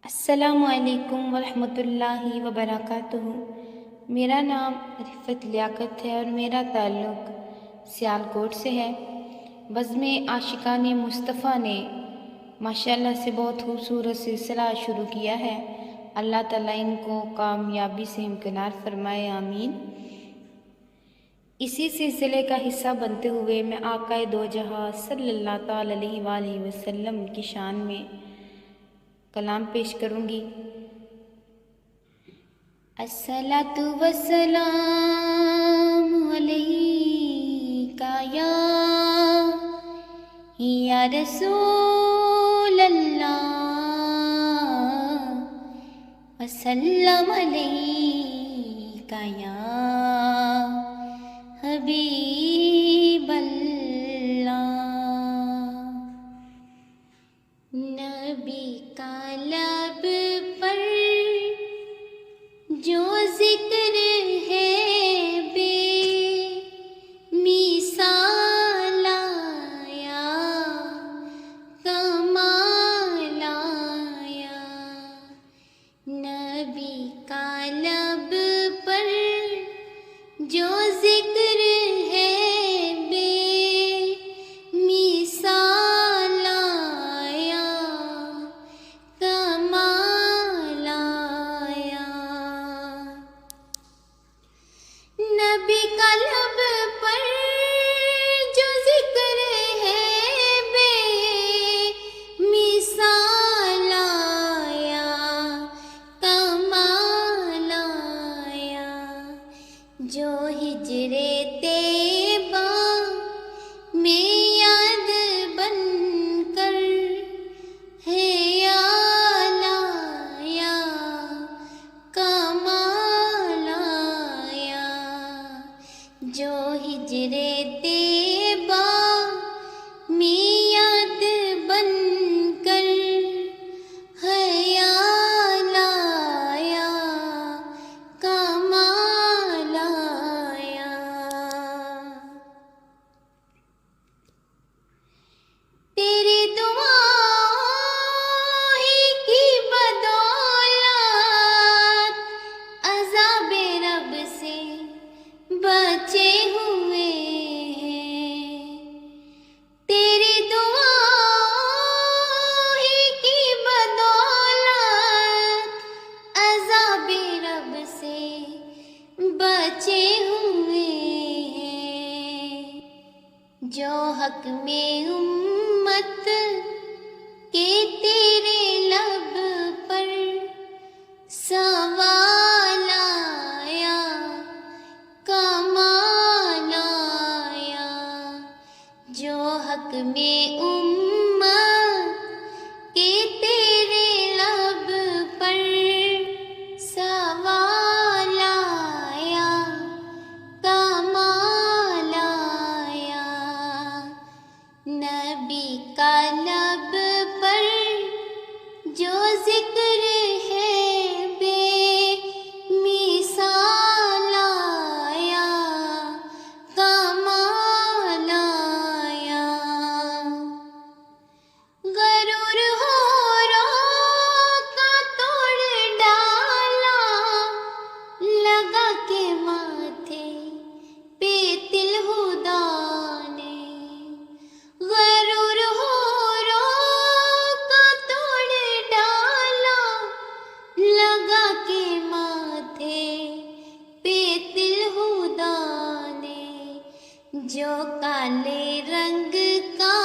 السلام علیکم ورحمۃ اللہ وبرکاتہ۔ میرا نام رفت لیاقت ہے اور میرا تعلق سیالکوٹ سے ہے۔ بزم عاشقان مصطفیٰ نے ماشاءاللہ سے بہت خوبصورت سلسلہ شروع کیا ہے۔ اللہ تعالیٰ ان کو کامیابی سے ہمکنار فرمائے، آمین۔ اسی سلسلے کا حصہ بنتے ہوئے میں آقا دو جہاں صلی اللہ تعالیٰ علیہ وآلہ وسلم کی شان میں کلام پیش کروں گی۔ الصلاۃ والسلام علیکا یا رسول اللہ، وسلم علیکا یا حبیب اللہ۔ نبی کا لب پر جو ذکر ہے بے مثال آیا، کمال آیا۔ نبی کا لب پر جو ذکر ہے بے مثال آیا، کمال آیا۔ نبی کا لب پر جو ذکر ہے بے مثال آیا، کمال آیا۔ جو ہجر طیبہ میں یاد بن کر خیال آیا، کمال آیا۔ جو ہجر طیبہ میں یاد بن کر خیال آیا، کمال آیا۔ تیری دعائیں ہی کی بدولت عذاب رب سے بچے ہوئے ہیں۔ تیری دعائیں ہی کی بدولت عذاب رب سے بچے ہوئے ہیں۔ جو حق میں امت کے تیرے لب پر سوال آیا، کمال آیا۔ جو حق میں امت کے تیرے لب پر سوال آیا، کمال آیا۔ نبی کا لب پر جو ذکر ہے بے مثال آیا، کمال آیا۔ غرور ہوروں کا توڑ ڈالا، لگا کے ماتھے پہ تل ہدا نے۔ غرور ہوروں کا توڑ ڈالا، لگا کے ماتھے پہ تل ہدا نے۔ جو کالے رنگ کا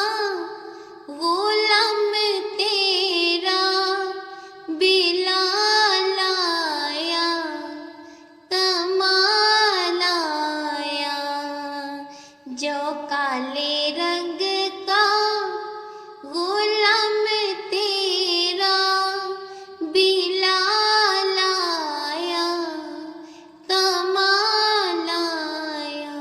غلام تیرا بلال آیا، کمال آیا۔ جو کالے رنگ کا غلام تیرا بلال آیا، کمال آیا۔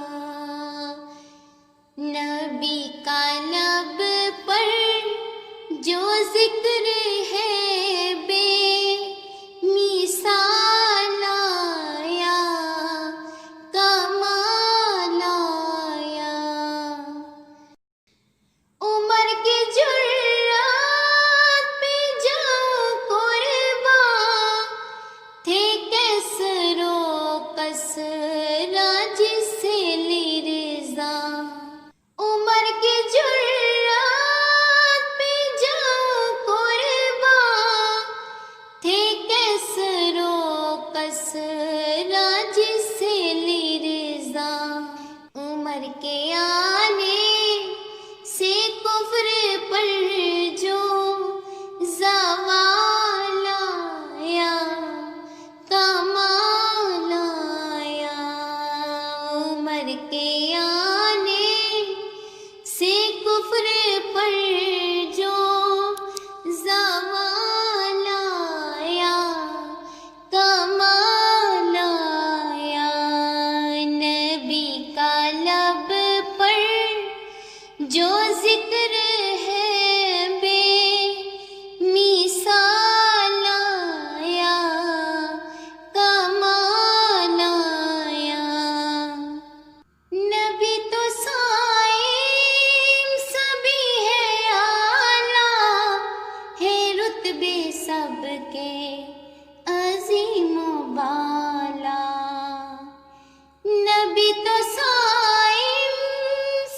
کسرا جس سے لی رضا، عمر کی جرات پہ جاؤ قربان، تھے کیسرو کسرا جس سے لی رضا، عمر کے آنے سے کفر پر جو زوال آیا، کمال آیا، عمر کے آنے سے کفر پر جو زوال آیا، کمال آیا، نبی کا لب پر جو ذکر ہے بے مثال آیا، کمال آیا، نبی تو صائم سبھی ہے اعلیٰ، ہے رتبے سب کے عظیم و بالا، نبی تو صائم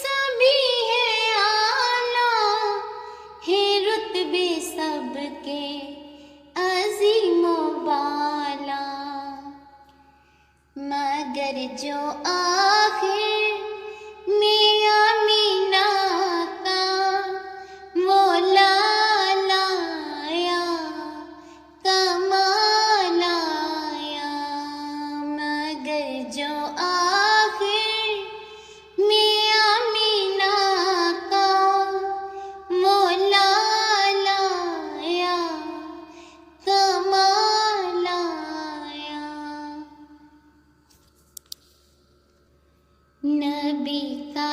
سبھی ہے اعلیٰ، ہے رتبے سب کے عظیم و بالا، مگر جو آخر میں آمینہ کا وہ لال آیا، کمال آیا، مگر جو آخر میں آمینہ کا وہ لال آیا، کمال آیا، نبی کا